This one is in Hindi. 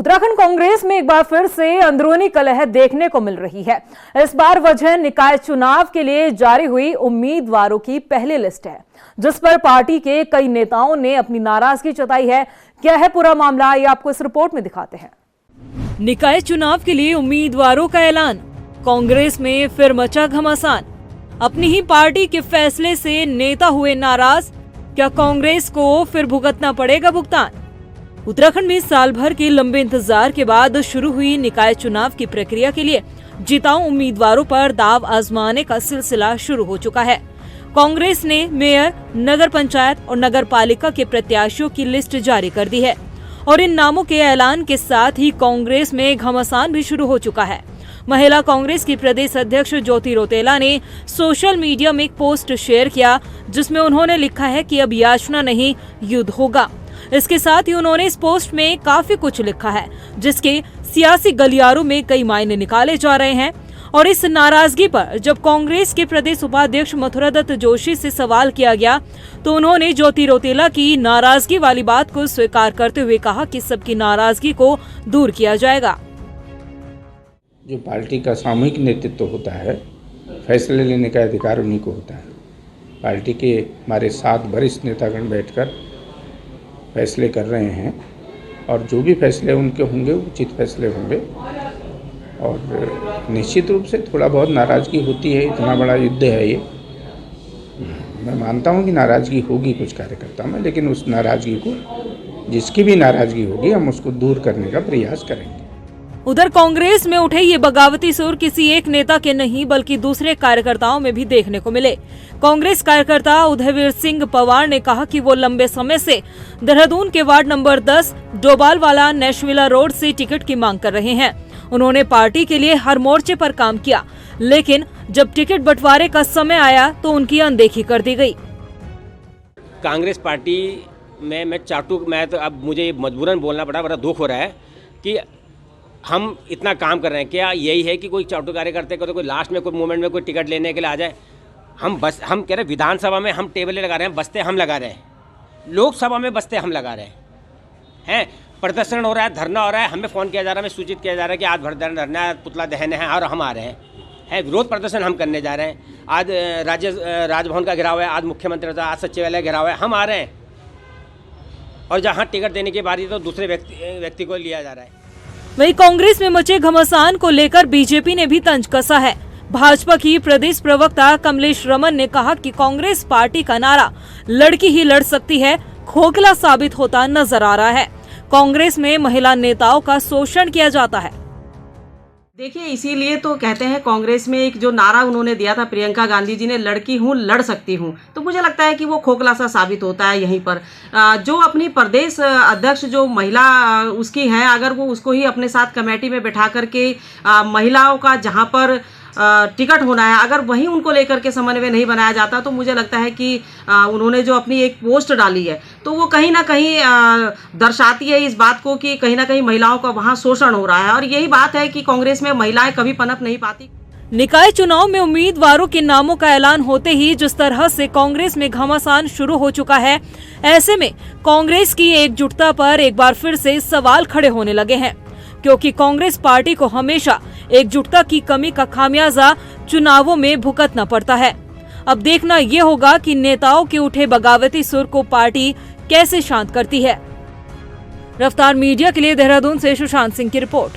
उत्तराखंड कांग्रेस में एक बार फिर से अंदरूनी कलह देखने को मिल रही है। इस बार वजह निकाय चुनाव के लिए जारी हुई उम्मीदवारों की पहली लिस्ट है, जिस पर पार्टी के कई नेताओं ने अपनी नाराजगी जताई है। क्या है पूरा मामला, ये आपको इस रिपोर्ट में दिखाते हैं। निकाय चुनाव के लिए उम्मीदवारों का ऐलान, कांग्रेस में फिर मचा घमासान। अपनी ही पार्टी के फैसले से नेता हुए नाराज, क्या कांग्रेस को फिर भुगतना पड़ेगा भुगतान? उत्तराखंड में साल भर के लंबे इंतजार के बाद शुरू हुई निकाय चुनाव की प्रक्रिया के लिए जिताऊ उम्मीदवारों पर दाव आजमाने का सिलसिला शुरू हो चुका है। कांग्रेस ने मेयर, नगर पंचायत और नगर पालिका के प्रत्याशियों की लिस्ट जारी कर दी है और इन नामों के ऐलान के साथ ही कांग्रेस में घमासान भी शुरू हो चुका है। महिला कांग्रेस की प्रदेश अध्यक्ष ज्योति रौतेला ने सोशल मीडिया में एक पोस्ट शेयर किया, जिसमें उन्होंने लिखा है कि अब याचना नहीं, युद्ध होगा। इसके साथ ही उन्होंने इस पोस्ट में काफी कुछ लिखा है, जिसके सियासी गलियारों में कई मायने निकाले जा रहे हैं। और इस नाराजगी पर जब कांग्रेस के प्रदेश उपाध्यक्ष मथुरादत्त जोशी से सवाल किया गया, तो उन्होंने ज्योति रौतेला की नाराजगी वाली बात को स्वीकार करते हुए कहा कि सबकी नाराजगी को दूर किया जाएगा। जो पार्टी का सामूहिक नेतृत्व होता है, फैसले लेने का अधिकार उन्हीं को होता है। पार्टी के हमारे 7 वरिष्ठ नेतागण बैठकर फैसले कर रहे हैं और जो भी फैसले उनके होंगे उचित फैसले होंगे। और निश्चित रूप से थोड़ा बहुत नाराज़गी होती है, इतना बड़ा युद्ध है ये। मैं मानता हूँ कि नाराज़गी होगी कुछ कार्यकर्ता में, लेकिन उस नाराज़गी को, जिसकी भी नाराज़गी होगी, हम उसको दूर करने का प्रयास करेंगे। उधर कांग्रेस में उठे ये बगावती सुर किसी एक नेता के नहीं बल्कि दूसरे कार्यकर्ताओं में भी देखने को मिले। कांग्रेस कार्यकर्ता उदयवीर सिंह पवार ने कहा कि वो लंबे समय से देहरादून के वार्ड नंबर 10 डोबालवाला नेशविला रोड से टिकट की मांग कर रहे हैं। उन्होंने पार्टी के लिए हर मोर्चे पर काम किया, लेकिन जब टिकट बंटवारे का समय आया तो उनकी अनदेखी कर दी गई। कांग्रेस पार्टी में मैं तो अब मुझे मजबूरन बोलना पड़ा, बड़ा दुख हो रहा है कि हम इतना काम कर रहे हैं। क्या यही है कि कोई चाटू कार्यकर्ते को तो कोई लास्ट में कोई मोमेंट में कोई टिकट लेने के लिए आ जाए? हम कह रहे हैं विधानसभा में हम टेबलें लगा रहे हैं, बस्ते हम लगा रहे हैं, लोकसभा में बस्ते हम लगा रहे हैं। प्रदर्शन हो रहा है, धरना हो रहा है, हमें फ़ोन किया जा रहा है, हमें सूचित किया जा रहा है कि आज धरना है, पुतला दहन है और हम आ रहे हैं। विरोध प्रदर्शन हम करने जा रहे हैं। आज राजभवन का घेराव है, आज मुख्यमंत्री का, आज सचिवालय घेराव है, हम आ रहे हैं। और जहाँ टिकट देने की बारी तो दूसरे व्यक्ति को लिया जा रहा है। वहीं कांग्रेस में मचे घमासान को लेकर बीजेपी ने भी तंज कसा है। भाजपा की प्रदेश प्रवक्ता कमलेश रमन ने कहा कि कांग्रेस पार्टी का नारा लड़की ही लड़ सकती है खोखला साबित होता नजर आ रहा है। कांग्रेस में महिला नेताओं का शोषण किया जाता है। देखिए, इसीलिए तो कहते हैं कांग्रेस में एक जो नारा उन्होंने दिया था प्रियंका गांधी जी ने, लड़की हूँ लड़ सकती हूँ, तो मुझे लगता है कि वो खोखला सा साबित होता है यहीं पर। जो अपनी प्रदेश अध्यक्ष जो महिला उसकी है, अगर वो उसको ही अपने साथ कमेटी में बैठा करके महिलाओं का जहाँ पर टिकट होना है, अगर वहीं उनको लेकर के समन्वय नहीं बनाया जाता, तो मुझे लगता है कि उन्होंने जो अपनी एक पोस्ट डाली है तो वो कहीं ना कहीं दर्शाती है इस बात को कि कहीं ना कहीं महिलाओं का वहाँ शोषण हो रहा है। और यही बात है कि कांग्रेस में महिलाएं कभी पनप नहीं पाती। निकाय चुनाव में उम्मीदवारों के नामों का ऐलान होते ही जिस तरह से कांग्रेस में घमासान शुरू हो चुका है, ऐसे में कांग्रेस की एकजुटता पर एक बार फिर से सवाल खड़े होने लगे हैं, क्योंकि कांग्रेस पार्टी को हमेशा एकजुटता की कमी का खामियाजा चुनावों में भुगतना पड़ता है। अब देखना ये होगा कि नेताओं के उठे बगावती सुर को पार्टी कैसे शांत करती है। रफ्तार मीडिया के लिए देहरादून से सुशांत सिंह की रिपोर्ट।